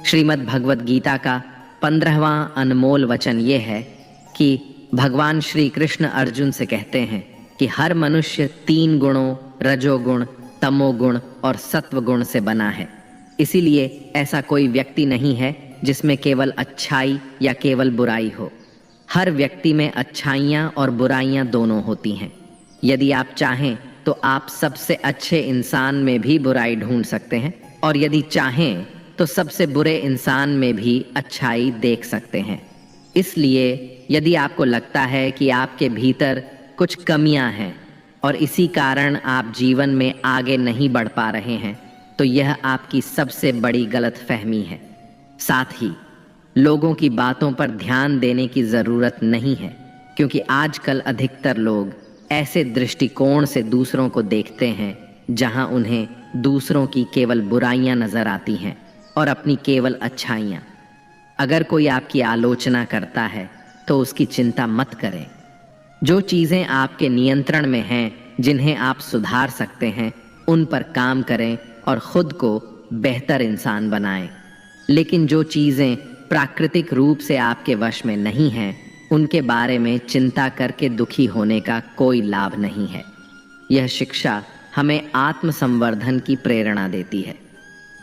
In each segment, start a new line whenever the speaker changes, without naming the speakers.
श्रीमद् भगवत गीता का 15वां अनमोल वचन ये है कि भगवान श्री कृष्ण अर्जुन से कहते हैं कि हर मनुष्य 3 गुणों रजोगुण, तमोगुण और सत्वगुण से बना है। इसीलिए ऐसा कोई व्यक्ति नहीं है जिसमें केवल अच्छाई या केवल बुराई हो। हर व्यक्ति में अच्छाइयाँ और बुराइयाँ दोनों होती हैं। यदि आप चाहें तो आप सबसे अच्छे इंसान में भी बुराई ढूंढ सकते हैं और यदि चाहें तो सबसे बुरे इंसान में भी अच्छाई देख सकते हैं। इसलिए यदि आपको लगता है कि आपके भीतर कुछ कमियां हैं और इसी कारण आप जीवन में आगे नहीं बढ़ पा रहे हैं, तो यह आपकी सबसे बड़ी गलतफहमी है। साथ ही लोगों की बातों पर ध्यान देने की ज़रूरत नहीं है, क्योंकि आजकल अधिकतर लोग ऐसे दृष्टिकोण से दूसरों को देखते हैं जहां उन्हें दूसरों की केवल बुराइयां नज़र आती हैं और अपनी केवल अच्छाइयाँ। अगर कोई आपकी आलोचना करता है तो उसकी चिंता मत करें। जो चीज़ें आपके नियंत्रण में हैं, जिन्हें आप सुधार सकते हैं, उन पर काम करें और खुद को बेहतर इंसान बनाएं। लेकिन जो चीज़ें प्राकृतिक रूप से आपके वश में नहीं हैं, उनके बारे में चिंता करके दुखी होने का कोई लाभ नहीं है। यह शिक्षा हमें आत्मसंवर्धन की प्रेरणा देती है।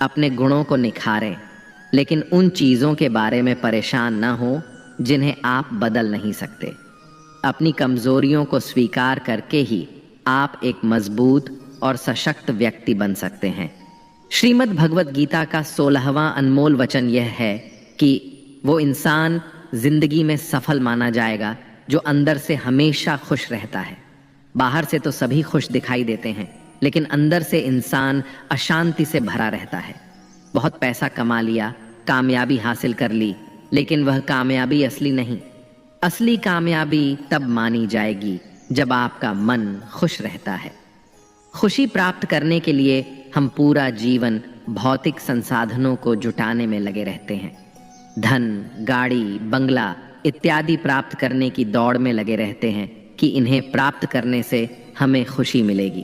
अपने गुणों को निखारें, लेकिन उन चीज़ों के बारे में परेशान न हो जिन्हें आप बदल नहीं सकते। अपनी कमज़ोरियों को स्वीकार करके ही आप एक मजबूत और सशक्त व्यक्ति बन सकते हैं। श्रीमद् भगवत गीता का 16वां अनमोल वचन यह है कि वो इंसान जिंदगी में सफल माना जाएगा जो अंदर से हमेशा खुश रहता है। बाहर से तो सभी खुश दिखाई देते हैं, लेकिन अंदर से इंसान अशांति से भरा रहता है। बहुत पैसा कमा लिया, कामयाबी हासिल कर ली, लेकिन वह कामयाबी असली नहीं। असली कामयाबी तब मानी जाएगी जब आपका मन खुश रहता है। खुशी प्राप्त करने के लिए हम पूरा जीवन भौतिक संसाधनों को जुटाने में लगे रहते हैं। धन, गाड़ी, बंगला इत्यादि प्राप्त करने की दौड़ में लगे रहते हैं कि इन्हें प्राप्त करने से हमें खुशी मिलेगी।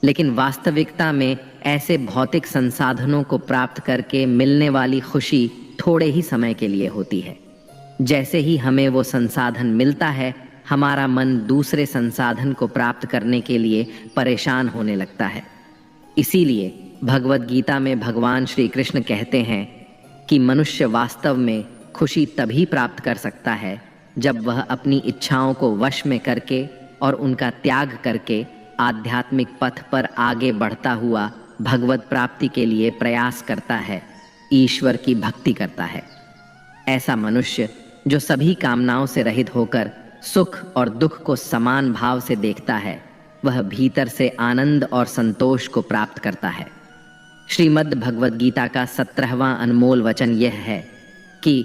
लेकिन वास्तविकता में ऐसे भौतिक संसाधनों को प्राप्त करके मिलने वाली खुशी थोड़े ही समय के लिए होती है। जैसे ही हमें वो संसाधन मिलता है, हमारा मन दूसरे संसाधन को प्राप्त करने के लिए परेशान होने लगता है। इसीलिए भगवत गीता में भगवान श्री कृष्ण कहते हैं कि मनुष्य वास्तव में खुशी तभी प्राप्त कर सकता है जब वह अपनी इच्छाओं को वश में करके और उनका त्याग करके आध्यात्मिक पथ पर आगे बढ़ता हुआ भगवत प्राप्ति के लिए प्रयास करता है, ईश्वर की भक्ति करता है। ऐसा मनुष्य जो सभी कामनाओं से रहित होकर सुख और दुख को समान भाव से देखता है, वह भीतर से आनंद और संतोष को प्राप्त करता है। श्रीमद् भगवत गीता का 17वां अनमोल वचन यह है कि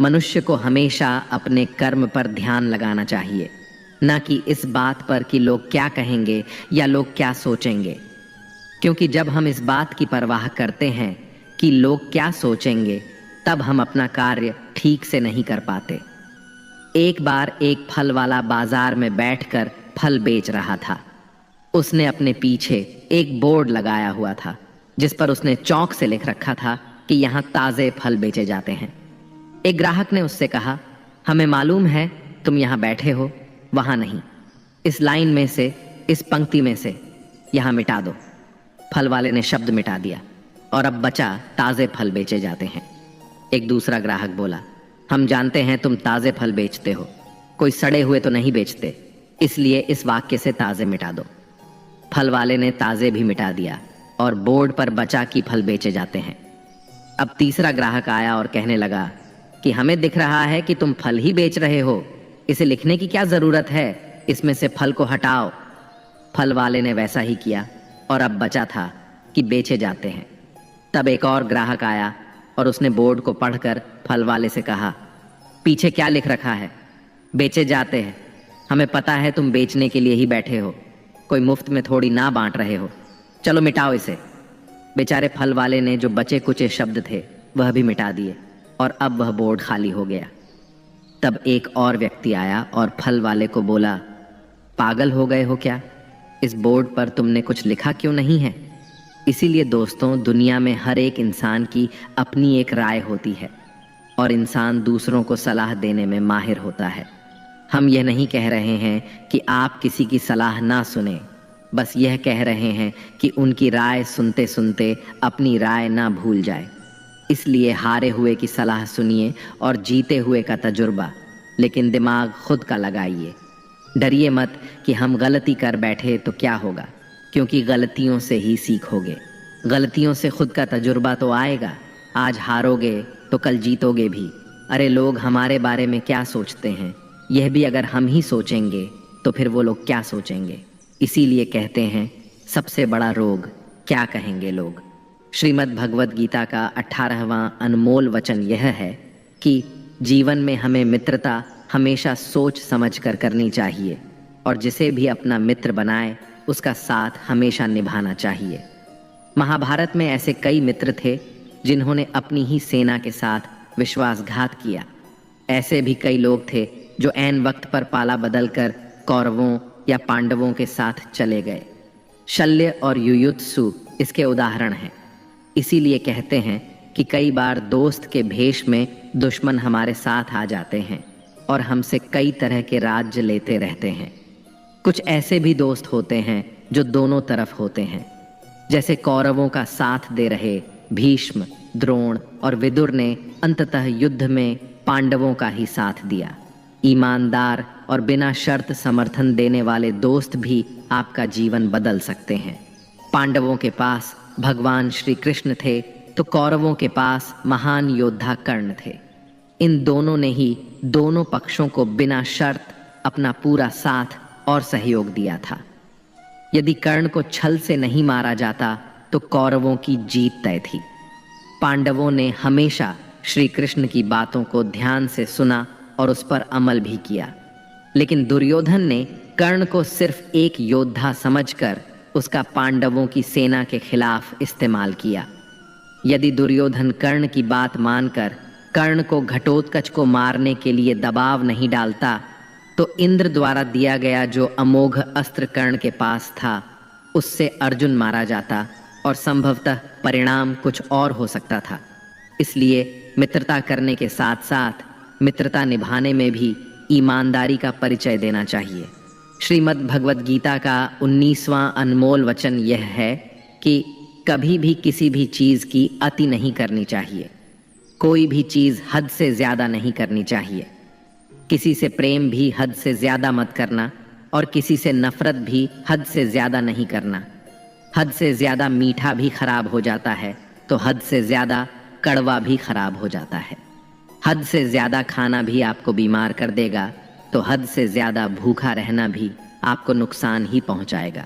मनुष्य को हमेशा अपने कर्म पर ध्यान लगाना चाहिए, न कि इस बात पर कि लोग क्या कहेंगे या लोग क्या सोचेंगे। क्योंकि जब हम इस बात की परवाह करते हैं कि लोग क्या सोचेंगे, तब हम अपना कार्य ठीक से नहीं कर पाते। एक बार एक फल वाला बाजार में बैठकर फल बेच रहा था। उसने अपने पीछे एक बोर्ड लगाया हुआ था जिस पर उसने चौक से लिख रखा था कि यहाँ ताज़े फल बेचे जाते हैं। एक ग्राहक ने उससे कहा, हमें मालूम है तुम यहाँ बैठे हो, वहाँ नहीं, इस लाइन में से, इस पंक्ति में से यहाँ मिटा दो। फल वाले ने शब्द मिटा दिया और अब बचा ताज़े फल बेचे जाते हैं। एक दूसरा ग्राहक बोला, हम जानते हैं तुम ताज़े फल बेचते हो, कोई सड़े हुए तो नहीं बेचते, इसलिए इस वाक्य से ताज़े मिटा दो। फल वाले ने ताज़े भी मिटा दिया और बोर्ड पर बचा कि फल बेचे जाते हैं। अब तीसरा ग्राहक आया और कहने लगा कि हमें दिख रहा है कि तुम फल ही बेच रहे हो, इसे लिखने की क्या ज़रूरत है, इसमें से फल को हटाओ। फल वाले ने वैसा ही किया और अब बचा था कि बेचे जाते हैं। तब एक और ग्राहक आया और उसने बोर्ड को पढ़कर फल वाले से कहा, पीछे क्या लिख रखा है, बेचे जाते हैं, हमें पता है तुम बेचने के लिए ही बैठे हो, कोई मुफ्त में थोड़ी ना बांट रहे हो, चलो मिटाओ इसे। बेचारे फल वाले ने जो बचे कुचे शब्द थे वह भी मिटा दिए और अब वह बोर्ड खाली हो गया। तब एक और व्यक्ति आया और फल वाले को बोला, पागल हो गए हो क्या, इस बोर्ड पर तुमने कुछ लिखा क्यों नहीं है? इसीलिए दोस्तों, दुनिया में हर एक इंसान की अपनी एक राय होती है और इंसान दूसरों को सलाह देने में माहिर होता है। हम यह नहीं कह रहे हैं कि आप किसी की सलाह ना सुने, बस यह कह रहे हैं कि उनकी राय सुनते सुनते अपनी राय ना भूल जाए। इसलिए हारे हुए की सलाह सुनिए और जीते हुए का तजुर्बा, लेकिन दिमाग खुद का लगाइए। डरिए मत कि हम गलती कर बैठे तो क्या होगा, क्योंकि गलतियों से ही सीखोगे। गलतियों से खुद का तजुर्बा तो आएगा। आज हारोगे तो कल जीतोगे भी। अरे लोग हमारे बारे में क्या सोचते हैं, यह भी अगर हम ही सोचेंगे तो फिर वो लोग क्या सोचेंगे। इसीलिए कहते हैं, सबसे बड़ा रोग क्या कहेंगे लोग। श्रीमद् भगवद गीता का 18वां अनमोल वचन यह है कि जीवन में हमें मित्रता हमेशा सोच समझ कर करनी चाहिए और जिसे भी अपना मित्र बनाए उसका साथ हमेशा निभाना चाहिए। महाभारत में ऐसे कई मित्र थे जिन्होंने अपनी ही सेना के साथ विश्वासघात किया। ऐसे भी कई लोग थे जो ऐन वक्त पर पाला बदलकर कौरवों या पांडवों के साथ चले गए। शल्य और युयुत्सु इसके उदाहरण हैं। इसीलिए कहते हैं कि कई बार दोस्त के भेष में दुश्मन हमारे साथ आ जाते हैं और हमसे कई तरह के राज्य लेते रहते हैं। कुछ ऐसे भी दोस्त होते हैं जो दोनों तरफ होते हैं। जैसे कौरवों का साथ दे रहे भीष्म, द्रोण और विदुर ने अंततः युद्ध में पांडवों का ही साथ दिया। ईमानदार और बिना शर्त समर्थन देने वाले दोस्त भी आपका जीवन बदल सकते हैं। पांडवों के पास भगवान श्री कृष्ण थे तो कौरवों के पास महान योद्धा कर्ण थे। इन दोनों ने ही दोनों पक्षों को बिना शर्त अपना पूरा साथ और सहयोग दिया था। यदि कर्ण को छल से नहीं मारा जाता तो कौरवों की जीत तय थी। पांडवों ने हमेशा श्री कृष्ण की बातों को ध्यान से सुना और उस पर अमल भी किया। लेकिन दुर्योधन ने कर्ण को सिर्फ एक योद्धा समझकर उसका पांडवों की सेना के खिलाफ इस्तेमाल किया। यदि दुर्योधन कर्ण की बात मानकर कर्ण को घटोत्कच को मारने के लिए दबाव नहीं डालता तो इंद्र द्वारा दिया गया जो अमोघ अस्त्र कर्ण के पास था उससे अर्जुन मारा जाता और संभवतः परिणाम कुछ और हो सकता था। इसलिए मित्रता करने के साथ साथ मित्रता निभाने में भी ईमानदारी का परिचय देना चाहिए। श्रीमद् भगवद गीता का 19वां अनमोल वचन यह है कि कभी भी किसी भी चीज़ की अति नहीं करनी चाहिए। कोई भी चीज़ हद से ज़्यादा नहीं करनी चाहिए। किसी से प्रेम भी हद से ज़्यादा मत करना और किसी से नफरत भी हद से ज़्यादा नहीं करना। हद से ज़्यादा मीठा भी खराब हो जाता है तो हद से ज़्यादा कड़वा भी खराब हो जाता है। हद से ज़्यादा खाना भी आपको बीमार कर देगा तो हद से ज़्यादा भूखा रहना भी आपको नुकसान ही पहुंचाएगा।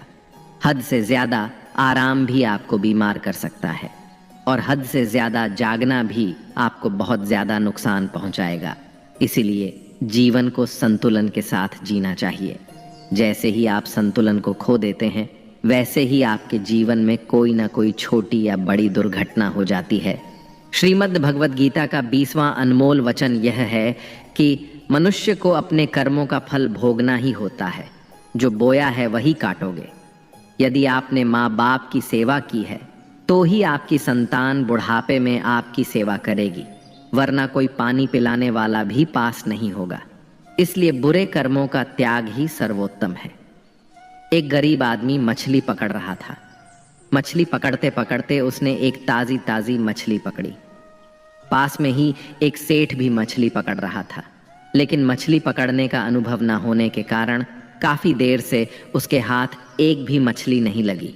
हद से ज़्यादा आराम भी आपको बीमार कर सकता है और हद से ज़्यादा जागना भी आपको बहुत ज़्यादा नुकसान पहुंचाएगा। इसीलिए जीवन को संतुलन के साथ जीना चाहिए। जैसे ही आप संतुलन को खो देते हैं वैसे ही आपके जीवन में कोई ना कोई छोटी या बड़ी दुर्घटना हो जाती है। श्रीमद् भगवद गीता का 20वां अनमोल वचन यह है कि मनुष्य को अपने कर्मों का फल भोगना ही होता है। जो बोया है वही काटोगे। यदि आपने माँ बाप की सेवा की है तो ही आपकी संतान बुढ़ापे में आपकी सेवा करेगी, वरना कोई पानी पिलाने वाला भी पास नहीं होगा। इसलिए बुरे कर्मों का त्याग ही सर्वोत्तम है। एक गरीब आदमी मछली पकड़ रहा था। मछली पकड़ते पकड़ते उसने एक ताज़ी ताज़ी मछली पकड़ी। पास में ही एक सेठ भी मछली पकड़ रहा था, लेकिन मछली पकड़ने का अनुभव न होने के कारण काफ़ी देर से उसके हाथ एक भी मछली नहीं लगी।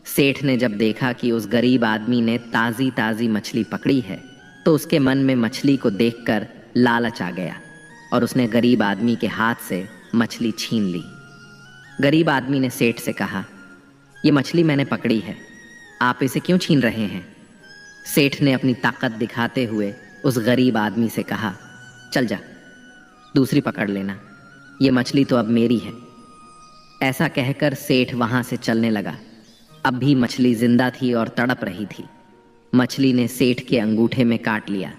सेठ ने जब देखा कि उस गरीब आदमी ने ताज़ी ताज़ी मछली पकड़ी है तो उसके मन में मछली को देखकर लालच आ गया और उसने गरीब आदमी के हाथ से मछली छीन ली। गरीब आदमी ने सेठ से कहा, ये मछली मैंने पकड़ी है, आप इसे क्यों छीन रहे हैं? सेठ ने अपनी ताकत दिखाते हुए उस गरीब आदमी से कहा, चल जा, दूसरी पकड़ लेना, ये मछली तो अब मेरी है। ऐसा कहकर सेठ वहाँ से चलने लगा। अब भी मछली जिंदा थी और तड़प रही थी। मछली ने सेठ के अंगूठे में काट लिया,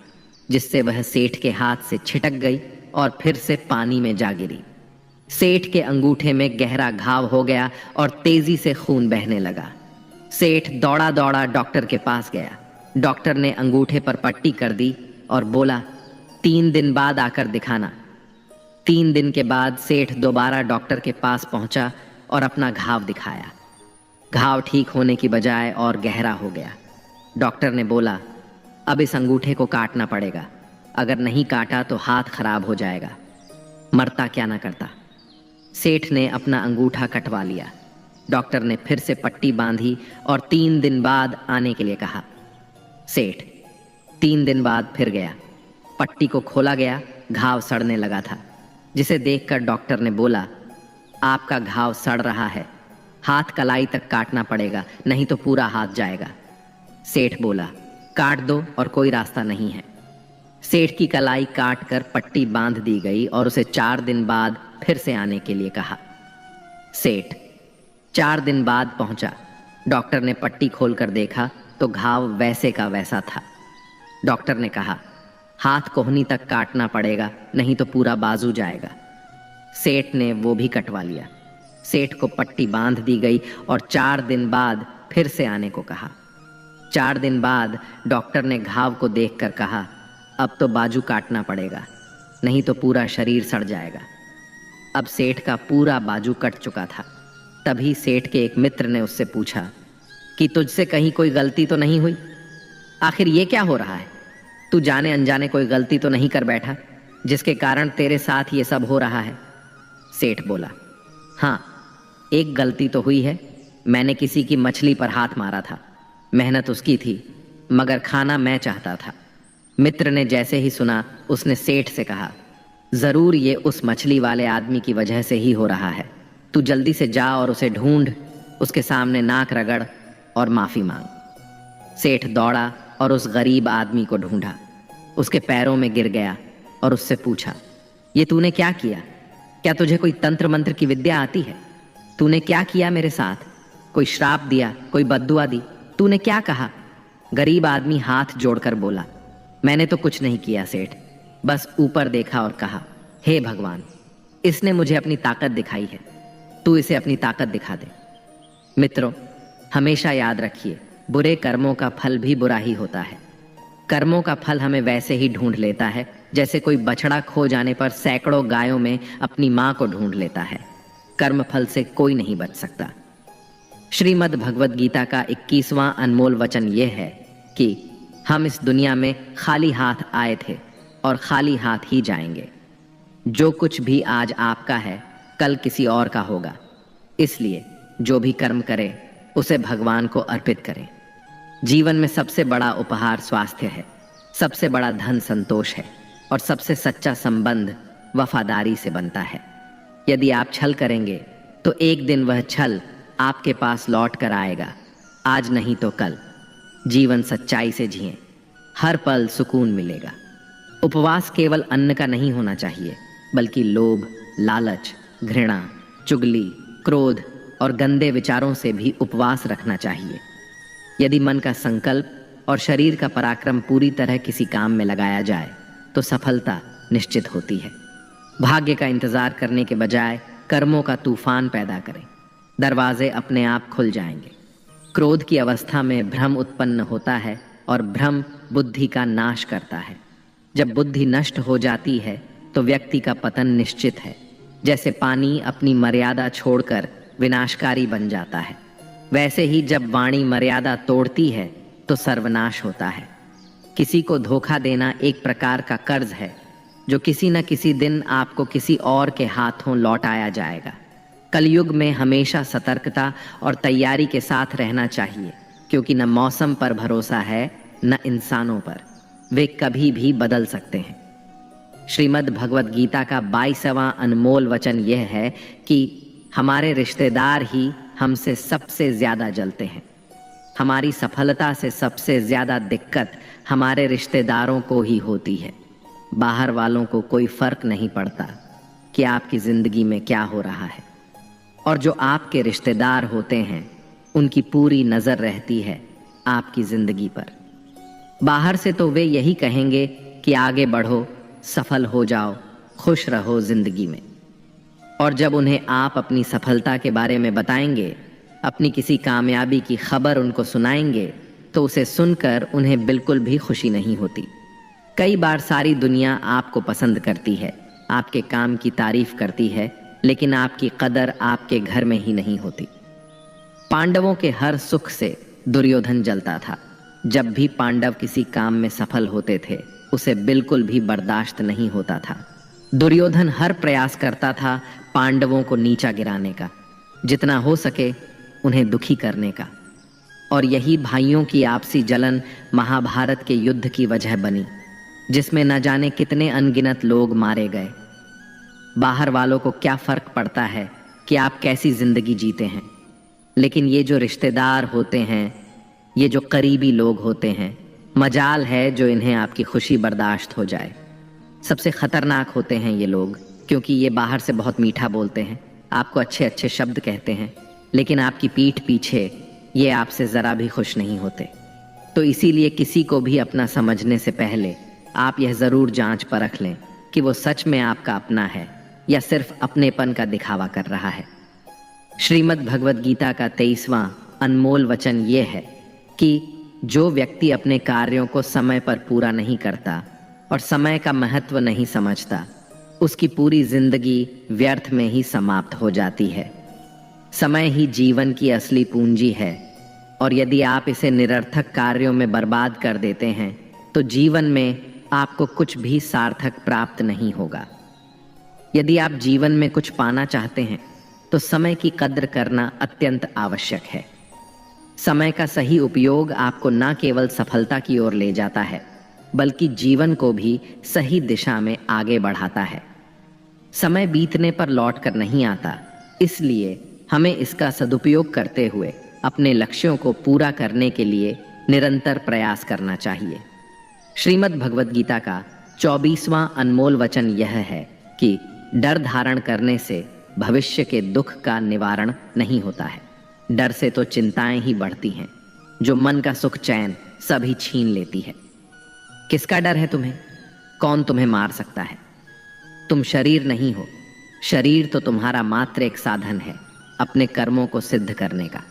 जिससे वह सेठ के हाथ से छिटक गई और फिर से पानी में जा गिरी। सेठ के अंगूठे में गहरा घाव हो गया और तेजी से खून बहने लगा। सेठ दौड़ा दौड़ा डॉक्टर के पास गया। डॉक्टर ने अंगूठे पर पट्टी कर दी और बोला, 3 दिन बाद आकर दिखाना। 3 दिन के बाद सेठ दोबारा डॉक्टर के पास पहुंचा और अपना घाव दिखाया। घाव ठीक होने की बजाय और गहरा हो गया। डॉक्टर ने बोला, अब इस अंगूठे को काटना पड़ेगा, अगर नहीं काटा तो हाथ खराब हो जाएगा, मरता क्या ना करता। सेठ ने अपना अंगूठा कटवा लिया। डॉक्टर ने फिर से पट्टी बांधी और 3 दिन बाद आने के लिए कहा। सेठ 3 दिन बाद फिर गया। पट्टी को खोला गया, घाव सड़ने लगा था, जिसे देखकर डॉक्टर ने बोला, आपका घाव सड़ रहा है, हाथ कलाई तक काटना पड़ेगा, नहीं तो पूरा हाथ जाएगा। सेठ बोला, काट दो और कोई रास्ता नहीं है। सेठ की कलाई काट कर पट्टी बांध दी गई और उसे 4 दिन बाद फिर से आने के लिए कहा। सेठ 4 दिन बाद पहुंचा। डॉक्टर ने पट्टी खोलकर देखा तो घाव वैसे का वैसा था। डॉक्टर ने कहा, हाथ कोहनी तक काटना पड़ेगा, नहीं तो पूरा बाजू जाएगा। सेठ ने वो भी कटवा लिया। सेठ को पट्टी बांध दी गई और 4 दिन बाद फिर से आने को कहा। 4 दिन बाद डॉक्टर ने घाव को देखकर कहा, अब तो बाजू काटना पड़ेगा, नहीं तो पूरा शरीर सड़ जाएगा। अब सेठ का पूरा बाजू कट चुका था। तभी सेठ के एक मित्र ने उससे पूछा कि तुझसे कहीं कोई गलती तो नहीं हुई? आखिर ये क्या हो रहा है? तू जाने अनजाने कोई गलती तो नहीं कर बैठा जिसके कारण तेरे साथ ये सब हो रहा है? सेठ बोला, हाँ, एक गलती तो हुई है। मैंने किसी की मछली पर हाथ मारा था। मेहनत उसकी थी, मगर खाना मैं चाहता था। मित्र ने जैसे ही सुना, उसने सेठ से कहा, जरूर ये उस मछली वाले आदमी की वजह से ही हो रहा है। तू जल्दी से जा और उसे ढूंढ, उसके सामने नाक रगड़ और माफी मांग। सेठ दौड़ा और उस गरीब आदमी को ढूंढा। उसके पैरों में गिर गया और उससे पूछा, ये तूने क्या किया? क्या तुझे कोई तंत्र मंत्र की विद्या आती है? तूने क्या किया मेरे साथ? कोई श्राप दिया? कोई बद्दुआ दी? तूने क्या कहा? गरीब आदमी हाथ जोड़कर बोला, मैंने तो कुछ नहीं किया सेठ, बस ऊपर देखा और कहा, हे भगवान, इसने मुझे अपनी ताकत दिखाई है, तू इसे अपनी ताकत दिखा दे। मित्रों, हमेशा याद रखिए, बुरे कर्मों का फल भी बुरा ही होता है। कर्मों का फल हमें वैसे ही ढूंढ लेता है जैसे कोई बछड़ा खो जाने पर सैकड़ों गायों में अपनी मां को ढूंढ लेता है। कर्म फल से कोई नहीं बच सकता। श्रीमद् भगवद गीता का 21वां अनमोल वचन यह है कि हम इस दुनिया में खाली हाथ आए थे और खाली हाथ ही जाएंगे। जो कुछ भी आज आपका है, कल किसी और का होगा। इसलिए जो भी कर्म करें, उसे भगवान को अर्पित करें। जीवन में सबसे बड़ा उपहार स्वास्थ्य है, सबसे बड़ा धन संतोष है और सबसे सच्चा संबंध वफादारी से बनता है। यदि आप छल करेंगे तो एक दिन वह छल आपके पास लौट कर आएगा, आज नहीं तो कल। जीवन सच्चाई से जिएं, हर पल सुकून मिलेगा। उपवास केवल अन्न का नहीं होना चाहिए, बल्कि लोभ, लालच, घृणा, चुगली, क्रोध और गंदे विचारों से भी उपवास रखना चाहिए। यदि मन का संकल्प और शरीर का पराक्रम पूरी तरह किसी काम में लगाया जाए तो सफलता निश्चित होती है। भाग्य का इंतजार करने के बजाय कर्मों का तूफान पैदा करें, दरवाजे अपने आप खुल जाएंगे। क्रोध की अवस्था में भ्रम उत्पन्न होता है और भ्रम बुद्धि का नाश करता है। जब बुद्धि नष्ट हो जाती है तो व्यक्ति का पतन निश्चित है। जैसे पानी अपनी मर्यादा छोड़कर विनाशकारी बन जाता है, वैसे ही जब वाणी मर्यादा तोड़ती है तो सर्वनाश होता है। किसी को धोखा देना एक प्रकार का कर्ज है जो किसी न किसी दिन आपको किसी और के हाथों लौटाया जाएगा। कलयुग में हमेशा सतर्कता और तैयारी के साथ रहना चाहिए, क्योंकि न मौसम पर भरोसा है न इंसानों पर, वे कभी भी बदल सकते हैं। श्रीमद् भगवद गीता का 22वां अनमोल वचन यह है कि हमारे रिश्तेदार ही हमसे सबसे ज्यादा जलते हैं। हमारी सफलता से सबसे ज्यादा दिक्कत हमारे रिश्तेदारों को ही होती है। बाहर वालों को कोई फर्क नहीं पड़ता कि आपकी जिंदगी में क्या हो रहा है, और जो आपके रिश्तेदार होते हैं उनकी पूरी नजर रहती है आपकी जिंदगी पर। बाहर से तो वे यही कहेंगे कि आगे बढ़ो, सफल हो जाओ, खुश रहो जिंदगी में, और जब उन्हें आप अपनी सफलता के बारे में बताएंगे अपनी किसी कामयाबी की खबर उनको सुनाएंगे तो उसे सुनकर उन्हें बिल्कुल भी खुशी नहीं होती। कई बार सारी दुनिया आपको पसंद करती है, आपके काम की तारीफ करती है, लेकिन आपकी कदर आपके घर में ही नहीं होती। पांडवों के हर सुख से दुर्योधन जलता था। जब भी पांडव किसी काम में सफल होते थे उसे बिल्कुल भी बर्दाश्त नहीं होता था। दुर्योधन हर प्रयास करता था पांडवों को नीचा गिराने का, जितना हो सके उन्हें दुखी करने का। और यही भाइयों की आपसी जलन महाभारत के युद्ध की वजह बनी, जिसमें न जाने कितने अनगिनत लोग मारे गए। बाहर वालों को क्या फर्क पड़ता है कि आप कैसी जिंदगी जीते हैं, लेकिन ये जो रिश्तेदार होते हैं, ये जो करीबी लोग होते हैं, मजाल है जो इन्हें आपकी खुशी बर्दाश्त हो जाए। सबसे खतरनाक होते हैं ये लोग, क्योंकि ये बाहर से बहुत मीठा बोलते हैं, आपको अच्छे अच्छे शब्द कहते हैं, लेकिन आपकी पीठ पीछे ये आपसे ज़रा भी खुश नहीं होते। तो इसीलिए किसी को भी अपना समझने से पहले आप यह ज़रूर जांच परख लें कि वो सच में आपका अपना है या सिर्फ अपनेपन का दिखावा कर रहा है। श्रीमद् भगवद गीता का 23वां अनमोल वचन ये है कि जो व्यक्ति अपने कार्यों को समय पर पूरा नहीं करता और समय का महत्व नहीं समझता, उसकी पूरी जिंदगी व्यर्थ में ही समाप्त हो जाती है। समय ही जीवन की असली पूंजी है, और यदि आप इसे निरर्थक कार्यों में बर्बाद कर देते हैं तो जीवन में आपको कुछ भी सार्थक प्राप्त नहीं होगा। यदि आप जीवन में कुछ पाना चाहते हैं तो समय की कद्र करना अत्यंत आवश्यक है। समय का सही उपयोग आपको न केवल सफलता की ओर ले जाता है, बल्कि जीवन को भी सही दिशा में आगे बढ़ाता है। समय बीतने पर लौट कर नहीं आता, इसलिए हमें इसका सदुपयोग करते हुए अपने लक्ष्यों को पूरा करने के लिए निरंतर प्रयास करना चाहिए। श्रीमद् भगवद गीता का 24वां अनमोल वचन यह है कि डर धारण करने से भविष्य के दुख का निवारण नहीं होता है। डर से तो चिंताएं ही बढ़ती हैं, जो मन का सुख चैन सभी छीन लेती है। किसका डर है तुम्हें? कौन तुम्हें मार सकता है? तुम शरीर नहीं हो। शरीर तो तुम्हारा मात्र एक साधन है अपने कर्मों को सिद्ध करने का।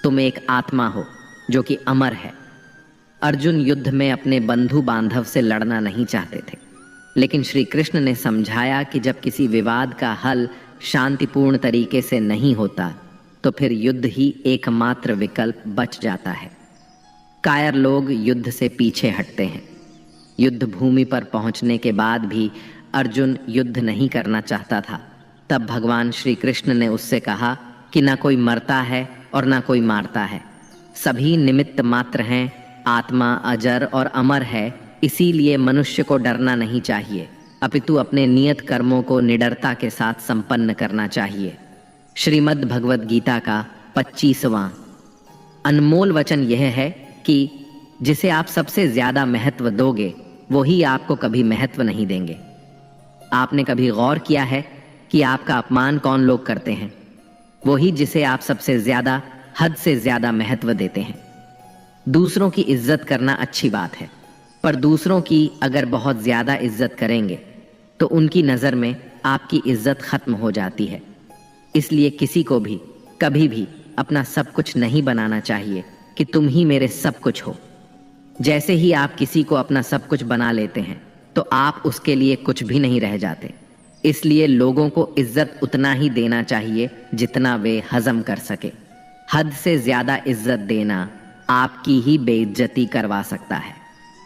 तुम एक आत्मा हो जो कि अमर है। अर्जुन युद्ध में अपने बंधु बांधव से लड़ना नहीं चाहते थे, लेकिन श्री कृष्ण ने समझाया कि जब किसी विवाद का हल शांतिपूर्ण तरीके से नहीं होता तो फिर युद्ध ही एकमात्र विकल्प बच जाता है। कायर लोग युद्ध से पीछे हटते हैं। युद्ध भूमि पर पहुंचने के बाद भी अर्जुन युद्ध नहीं करना चाहता था। तब भगवान श्री कृष्ण ने उससे कहा कि ना कोई मरता है और ना कोई मारता है, सभी निमित्त मात्र हैं। आत्मा अजर और अमर है, इसीलिए मनुष्य को डरना नहीं चाहिए, अपितु अपने नियत कर्मों को निडरता के साथ संपन्न करना चाहिए। श्रीमद् भगवद गीता का 25वां अनमोल वचन यह है कि जिसे आप सबसे ज्यादा महत्व दोगे वो ही आपको कभी महत्व नहीं देंगे। आपने कभी गौर किया है कि आपका अपमान कौन लोग करते हैं? वही जिसे आप सबसे ज्यादा, हद से ज्यादा महत्व देते हैं। दूसरों की इज्जत करना अच्छी बात है, पर दूसरों की अगर बहुत ज्यादा इज्जत करेंगे तो उनकी नजर में आपकी इज्जत खत्म हो जाती है। इसलिए किसी को भी कभी भी अपना सब कुछ नहीं बनाना चाहिए कि तुम ही मेरे सब कुछ हो। जैसे ही आप किसी को अपना सब कुछ बना लेते हैं तो आप उसके लिए कुछ भी नहीं रह जाते। इसलिए लोगों को इज्जत उतना ही देना चाहिए जितना वे हजम कर सके। हद से ज्यादा इज्जत देना आपकी ही बेइज्जती करवा सकता है।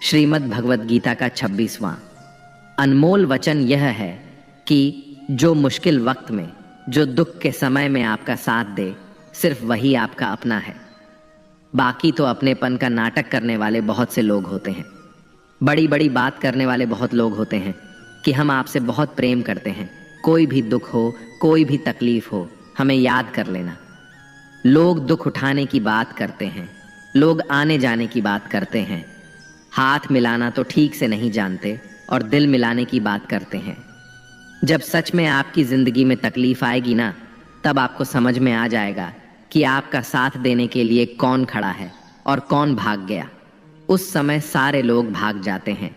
श्रीमद् भगवद गीता का 26वां अनमोल वचन यह है कि जो मुश्किल वक्त में, जो दुख के समय में आपका साथ दे, सिर्फ वही आपका अपना है। बाकी तो अपनेपन का नाटक करने वाले बहुत से लोग होते हैं। बड़ी बड़ी बात करने वाले बहुत लोग होते हैं कि हम आपसे बहुत प्रेम करते हैं, कोई भी दुख हो, कोई भी तकलीफ हो, हमें याद कर लेना। लोग दुख उठाने की बात करते हैं, लोग आने जाने की बात करते हैं, हाथ मिलाना तो ठीक से नहीं जानते और दिल मिलाने की बात करते हैं। जब सच में आपकी जिंदगी में तकलीफ आएगी ना, तब आपको समझ में आ जाएगा कि आपका साथ देने के लिए कौन खड़ा है और कौन भाग गया। उस समय सारे लोग भाग जाते हैं,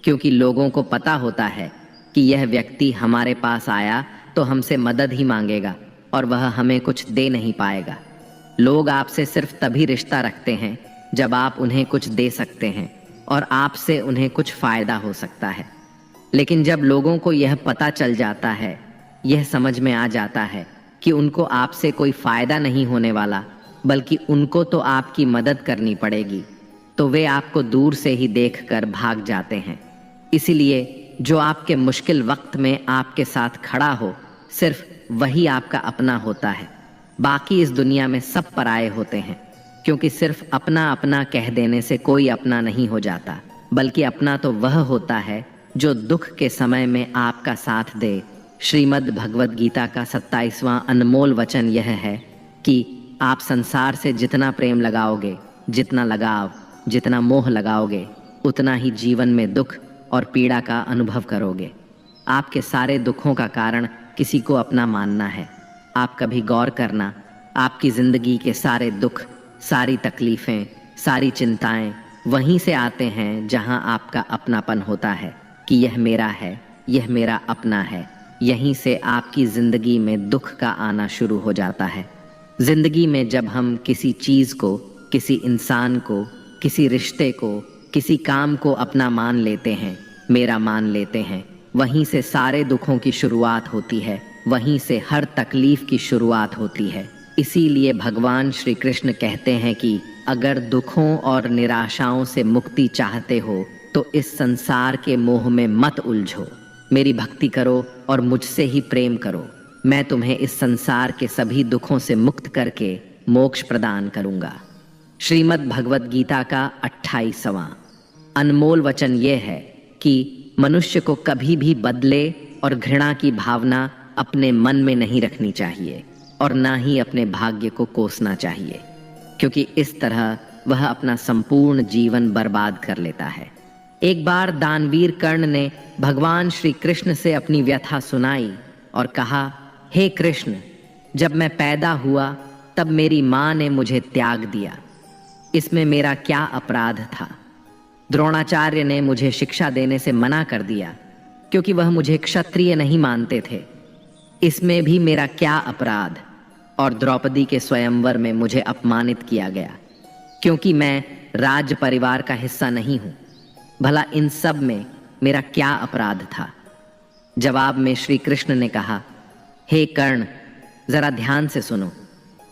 क्योंकि लोगों को पता होता है कि यह व्यक्ति हमारे पास आया तो हमसे मदद ही मांगेगा और वह हमें कुछ दे नहीं पाएगा। लोग आपसे सिर्फ तभी रिश्ता रखते हैं जब आप उन्हें कुछ दे सकते हैं और आपसे उन्हें कुछ फायदा हो सकता है। लेकिन जब लोगों को यह पता चल जाता है, यह समझ में आ जाता है कि उनको आपसे कोई फायदा नहीं होने वाला, बल्कि उनको तो आपकी मदद करनी पड़ेगी, तो वे आपको दूर से ही देखकर भाग जाते हैं। इसीलिए जो आपके मुश्किल वक्त में आपके साथ खड़ा हो, सिर्फ वही आपका अपना होता है। बाकी इस दुनिया में सब पराये होते हैं, क्योंकि सिर्फ अपना अपना कह देने से कोई अपना नहीं हो जाता, बल्कि अपना तो वह होता है जो दुख के समय में आपका साथ दे। श्रीमद् भगवद गीता का 27वां अनमोल वचन यह है कि आप संसार से जितना प्रेम लगाओगे, जितना लगाव, जितना मोह लगाओगे, उतना ही जीवन में दुख और पीड़ा का अनुभव करोगे। आपके सारे दुखों का कारण किसी को अपना मानना है। आप कभी गौर करना, आपकी जिंदगी के सारे दुख, सारी तकलीफें, सारी चिंताएं वहीं से आते हैं जहां आपका अपनापन होता है कि यह मेरा है, यह मेरा अपना है। यहीं से आपकी जिंदगी में दुख का आना शुरू हो जाता है। जिंदगी में जब हम किसी चीज को, किसी इंसान को, किसी रिश्ते को, किसी काम को अपना मान लेते हैं, मेरा मान लेते हैं, वहीं से सारे दुखों की शुरुआत होती है, वहीं से हर तकलीफ की शुरुआत होती है। इसीलिए भगवान श्री कृष्ण कहते हैं कि अगर दुखों और निराशाओं से मुक्ति चाहते हो तो इस संसार के मोह में मत उलझो, मेरी भक्ति करो और मुझसे ही प्रेम करो। मैं तुम्हें इस संसार के सभी दुखों से मुक्त करके मोक्ष प्रदान करूंगा। श्रीमद् भगवद गीता का 28वां अनमोल वचन यह है कि मनुष्य को कभी भी बदले और घृणा की भावना अपने मन में नहीं रखनी चाहिए और ना ही अपने भाग्य को कोसना चाहिए, क्योंकि इस तरह वह अपना संपूर्ण जीवन बर्बाद कर लेता है। एक बार दानवीर कर्ण ने भगवान श्री कृष्ण से अपनी व्यथा सुनाई और कहा, हे कृष्ण, जब मैं पैदा हुआ तब मेरी माँ ने मुझे त्याग दिया, इसमें मेरा क्या अपराध था? द्रोणाचार्य ने मुझे शिक्षा देने से मना कर दिया क्योंकि वह मुझे क्षत्रिय नहीं मानते थे, इसमें भी मेरा क्या अपराध? और द्रौपदी के स्वयंवर में मुझे अपमानित किया गया क्योंकि मैं राज परिवार का हिस्सा नहीं हूं। भला इन सब में मेरा क्या अपराध था? जवाब में श्री कृष्ण ने कहा, हे कर्ण, जरा ध्यान से सुनो।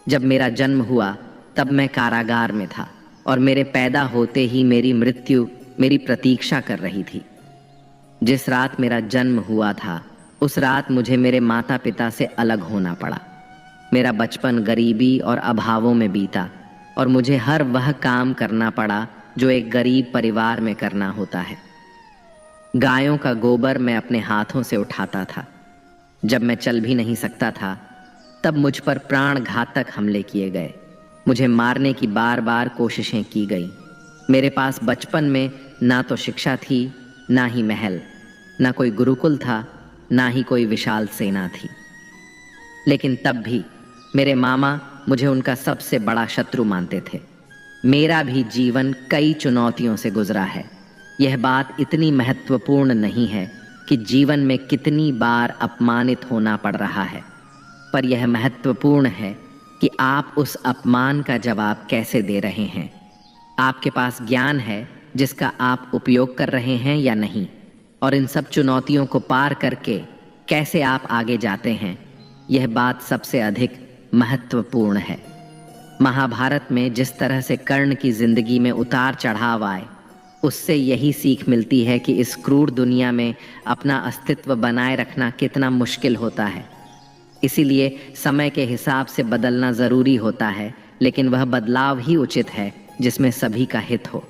जब मेरा जन्म हुआ तब मैं कारागार में था और मेरे पैदा होते ही मेरी मृत्यु मेरी प्रतीक्षा कर रही थी। जिस रात मेरा जन्म हुआ था उस रात मुझे मेरे माता पिता से अलग होना पड़ा। मेरा बचपन गरीबी और अभावों में बीता और मुझे हर वह काम करना पड़ा जो एक गरीब परिवार में करना होता है। गायों का गोबर मैं अपने हाथों से उठाता था। जब मैं चल भी नहीं सकता था तब मुझ पर प्राण घातक हमले किए गए। मुझे मारने की बार बार कोशिशें की गई। मेरे पास बचपन में ना तो शिक्षा थी, ना ही महल, ना कोई गुरुकुल था, ना ही कोई विशाल सेना थी। लेकिन तब भी मेरे मामा मुझे उनका सबसे बड़ा शत्रु मानते थे। मेरा भी जीवन कई चुनौतियों से गुजरा है। यह बात इतनी महत्वपूर्ण नहीं है कि जीवन में कितनी बार अपमानित होना पड़ रहा है, पर यह महत्वपूर्ण है कि आप उस अपमान का जवाब कैसे दे रहे हैं। आपके पास ज्ञान है जिसका आप उपयोग कर रहे हैं या नहीं, और इन सब चुनौतियों को पार करके कैसे आप आगे जाते हैं, यह बात सबसे अधिक महत्वपूर्ण है। महाभारत में जिस तरह से कर्ण की जिंदगी में उतार चढ़ाव आए, उससे यही सीख मिलती है कि इस क्रूर दुनिया में अपना अस्तित्व बनाए रखना कितना मुश्किल होता है। इसीलिए समय के हिसाब से बदलना ज़रूरी होता है, लेकिन वह बदलाव ही उचित है जिसमें सभी का हित हो।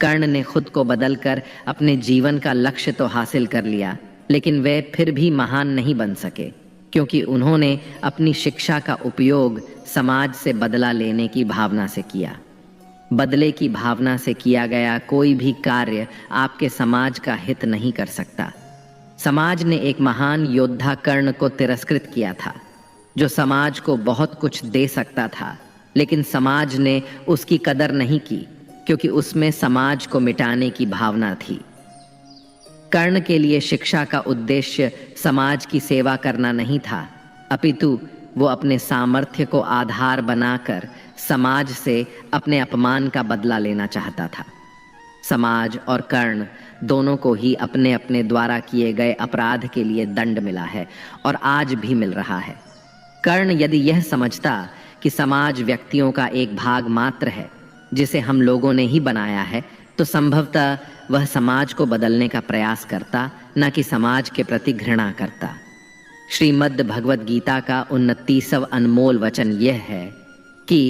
कर्ण ने खुद को बदलकर अपने जीवन का लक्ष्य तो हासिल कर लिया, लेकिन वे फिर भी महान नहीं बन सके, क्योंकि उन्होंने अपनी शिक्षा का उपयोग समाज से बदला लेने की भावना से किया। बदले की भावना से किया गया कोई भी कार्य आपके समाज का हित नहीं कर सकता। समाज ने एक महान योद्धा कर्ण को तिरस्कृत किया था, जो समाज को बहुत कुछ दे सकता था, लेकिन समाज ने उसकी कदर नहीं की क्योंकि उसमें समाज को मिटाने की भावना थी। कर्ण के लिए शिक्षा का उद्देश्य समाज की सेवा करना नहीं था, अपितु वो अपने सामर्थ्य को आधार बनाकर समाज से अपने अपमान का बदला लेना चाहता था। समाज और कर्ण दोनों को ही अपने अपने द्वारा किए गए अपराध के लिए दंड मिला है और आज भी मिल रहा है। कर्ण यदि यह समझता कि समाज व्यक्तियों का एक भाग मात्र है जिसे हम लोगों ने ही बनाया है, तो संभवतः वह समाज को बदलने का प्रयास करता, न कि समाज के प्रति घृणा करता। श्रीमद् भगवद गीता का 29वां अनमोल वचन यह है कि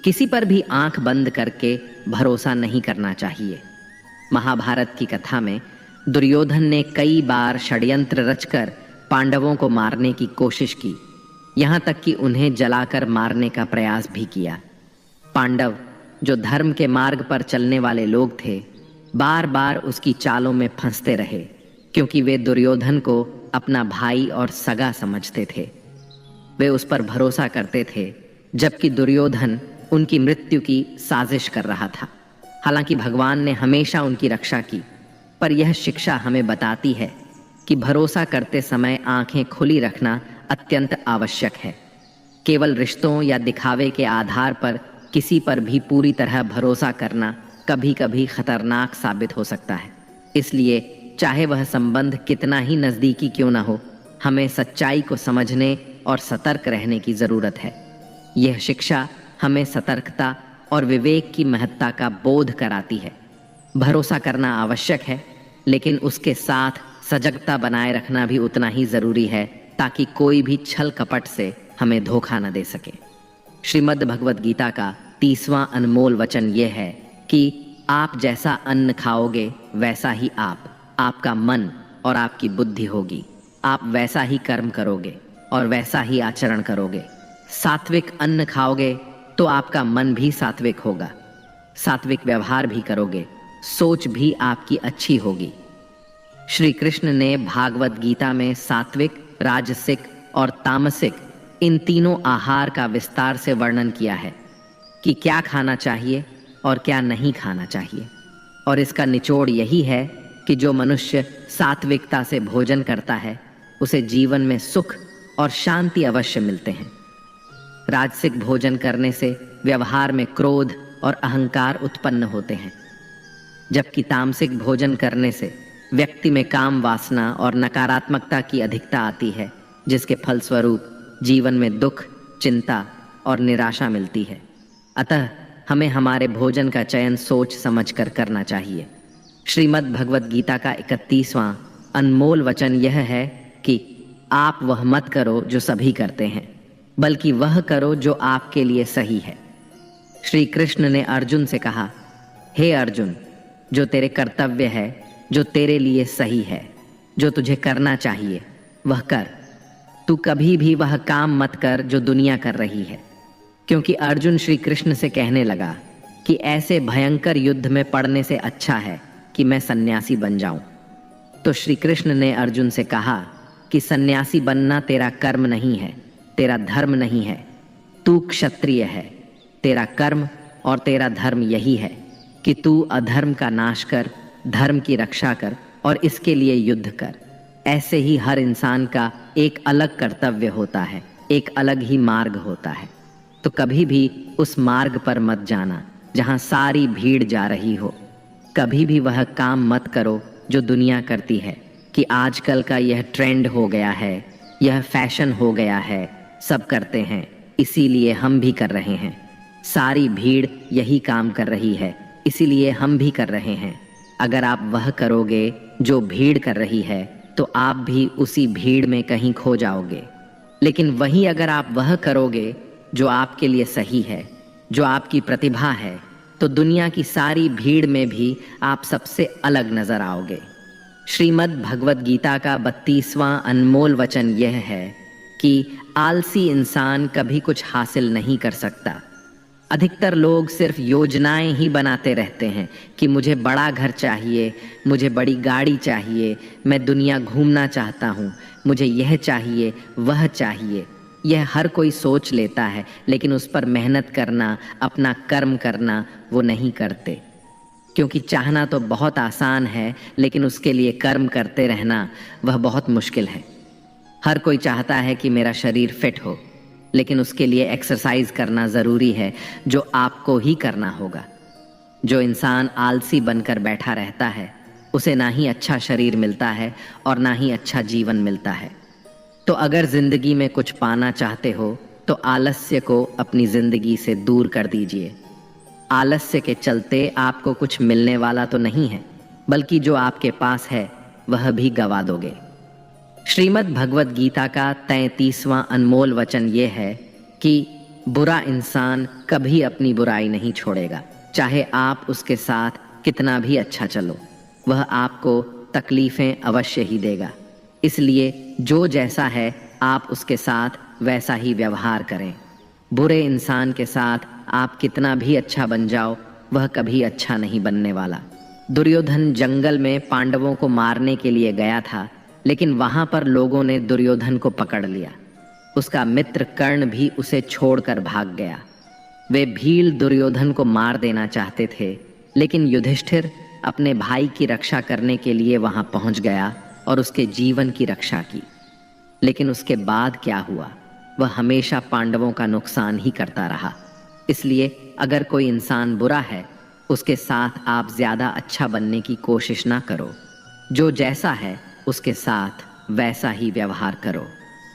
किसी पर भी आंख बंद करके भरोसा नहीं करना चाहिए। महाभारत की कथा में दुर्योधन ने कई बार षड्यंत्र रचकर पांडवों को मारने की कोशिश की, यहाँ तक कि उन्हें जलाकर मारने का प्रयास भी किया। पांडव, जो धर्म के मार्ग पर चलने वाले लोग थे, बार बार उसकी चालों में फंसते रहे, क्योंकि वे दुर्योधन को अपना भाई और सगा समझते थे। वे उस पर भरोसा करते थे, जबकि दुर्योधन उनकी मृत्यु की साजिश कर रहा था। हालांकि भगवान ने हमेशा उनकी रक्षा की, पर यह शिक्षा हमें बताती है कि भरोसा करते समय आंखें खुली रखना अत्यंत आवश्यक है। केवल रिश्तों या दिखावे के आधार पर किसी पर भी पूरी तरह भरोसा करना कभी कभी खतरनाक साबित हो सकता है। इसलिए चाहे वह संबंध कितना ही नज़दीकी क्यों ना हो, हमें सच्चाई को समझने और सतर्क रहने की ज़रूरत है। यह शिक्षा हमें सतर्कता और विवेक की महत्ता का बोध कराती है। भरोसा करना आवश्यक है, लेकिन उसके साथ सजगता बनाए रखना भी उतना ही ज़रूरी है, ताकि कोई भी छल कपट से हमें धोखा न दे सके। श्रीमद् भगवद गीता का 30वां अनमोल वचन यह है कि आप जैसा अन्न खाओगे वैसा ही आपका मन और आपकी बुद्धि होगी। आप वैसा ही कर्म करोगे और वैसा ही आचरण करोगे। सात्विक अन्न खाओगे तो आपका मन भी सात्विक होगा, सात्विक व्यवहार भी करोगे, सोच भी आपकी अच्छी होगी। श्री कृष्ण ने भागवत गीता में सात्विक, राजसिक और तामसिक इन तीनों आहार का विस्तार से वर्णन किया है कि क्या खाना चाहिए और क्या नहीं खाना चाहिए। और इसका निचोड़ यही है कि जो मनुष्य सात्विकता से भोजन करता है, उसे जीवन में सुख और शांति अवश्य मिलते हैं। राजसिक भोजन करने से व्यवहार में क्रोध और अहंकार उत्पन्न होते हैं, जबकि तामसिक भोजन करने से व्यक्ति में काम वासना और नकारात्मकता की अधिकता आती है, जिसके फलस्वरूप जीवन में दुख, चिंता और निराशा मिलती है। अतः हमें हमारे भोजन का चयन सोच समझकर करना चाहिए। श्रीमद् भगवद गीता का 31वां अनमोल वचन यह है कि आप वह मत करो जो सभी करते हैं, बल्कि वह करो जो आपके लिए सही है। श्री कृष्ण ने अर्जुन से कहा, हे अर्जुन, जो तेरे कर्तव्य है, जो तेरे लिए सही है, जो तुझे करना चाहिए, वह कर। तू कभी भी वह काम मत कर जो दुनिया कर रही है। क्योंकि अर्जुन श्री कृष्ण से कहने लगा कि ऐसे भयंकर युद्ध में पड़ने से अच्छा है कि मैं सन्यासी बन जाऊं। तो श्री कृष्ण ने अर्जुन से कहा कि सन्यासी बनना तेरा कर्म नहीं है, तेरा धर्म नहीं है। तू क्षत्रिय है। तेरा कर्म और तेरा धर्म यही है कि तू अधर्म का नाश कर, धर्म की रक्षा कर और इसके लिए युद्ध कर। ऐसे ही हर इंसान का एक अलग कर्तव्य होता है, एक अलग ही मार्ग होता है। तो कभी भी उस मार्ग पर मत जाना जहां सारी भीड़ जा रही हो। कभी भी वह काम मत करो जो दुनिया करती है कि आजकल का यह ट्रेंड हो गया है, यह फैशन हो गया है, सब करते हैं इसीलिए हम भी कर रहे हैं। सारी भीड़ यही काम कर रही है, इसीलिए हम भी कर रहे हैं। अगर आप वह करोगे जो भीड़ कर रही है, तो आप भी उसी भीड़ में कहीं खो जाओगे। लेकिन वहीं अगर आप वह करोगे जो आपके लिए सही है, जो आपकी प्रतिभा है, तो दुनिया की सारी भीड़ में भी आप सबसे अलग नजर आओगे। श्रीमद् भगवद गीता का 32वां अनमोल वचन यह है कि आलसी इंसान कभी कुछ हासिल नहीं कर सकता। अधिकतर लोग सिर्फ योजनाएं ही बनाते रहते हैं कि मुझे बड़ा घर चाहिए, मुझे बड़ी गाड़ी चाहिए, मैं दुनिया घूमना चाहता हूँ, मुझे यह चाहिए, वह चाहिए। यह हर कोई सोच लेता है, लेकिन उस पर मेहनत करना, अपना कर्म करना वो नहीं करते। क्योंकि चाहना तो बहुत आसान है, लेकिन उसके लिए कर्म करते रहना वह बहुत मुश्किल है। हर कोई चाहता है कि मेरा शरीर फिट हो, लेकिन उसके लिए एक्सरसाइज करना ज़रूरी है, जो आपको ही करना होगा। जो इंसान आलसी बनकर बैठा रहता है, उसे ना ही अच्छा शरीर मिलता है और ना ही अच्छा जीवन मिलता है। तो अगर ज़िंदगी में कुछ पाना चाहते हो तो आलस्य को अपनी ज़िंदगी से दूर कर दीजिए। आलस्य के चलते आपको कुछ मिलने वाला तो नहीं है, बल्कि जो आपके पास है वह भी गवा दोगे। श्रीमद् भगवत गीता का 33वां अनमोल वचन ये है कि बुरा इंसान कभी अपनी बुराई नहीं छोड़ेगा, चाहे आप उसके साथ कितना भी अच्छा चलो, वह आपको तकलीफ़ें अवश्य ही देगा। इसलिए जो जैसा है आप उसके साथ वैसा ही व्यवहार करें। बुरे इंसान के साथ आप कितना भी अच्छा बन जाओ, वह कभी अच्छा नहीं बनने वाला। दुर्योधन जंगल में पांडवों को मारने के लिए गया था, लेकिन वहां पर लोगों ने दुर्योधन को पकड़ लिया। उसका मित्र कर्ण भी उसे छोड़कर भाग गया। वे भील दुर्योधन को मार देना चाहते थे, लेकिन युधिष्ठिर अपने भाई की रक्षा करने के लिए वहां पहुंच गया और उसके जीवन की रक्षा की। लेकिन उसके बाद क्या हुआ? वह हमेशा पांडवों का नुकसान ही करता रहा। इसलिए अगर कोई इंसान बुरा है, उसके साथ आप ज्यादा अच्छा बनने की कोशिश ना करो। जो जैसा है उसके साथ वैसा ही व्यवहार करो।